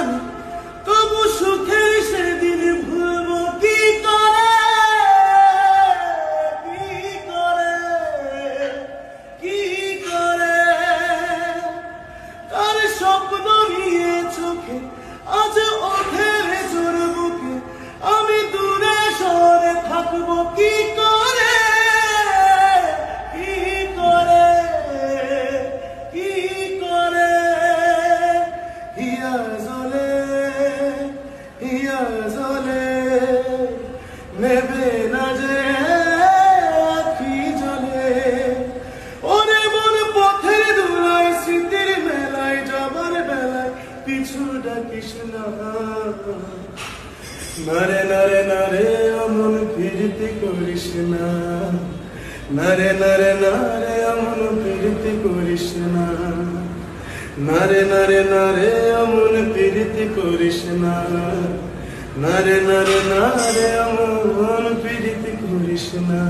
জানি, তবু সুখের সেদিন ভুলবো কি করে, কি করে, কি করে। কার স্বপ্ন নিয়ে চোখে আজ ওঠে রে জোর বুকে, আমি দূরে সরে থাকবো কি করে, কি করে, কি করে। হিয়া জ্বলে নেবে না যে আখি জ্বলে। ওরে মন পথের ধুলায় স্মৃতির মেলায় যাবার বেলায় পিছু ডাকিস না। নারে নারে নারে অমন ফিরতি করিস না, নারে নারে নারে অমন ফিরতি করিস না, নারে নারে নারে অমন ফিরতি করিস না, নারে নারে নারে অমন ফিরতি করিস না।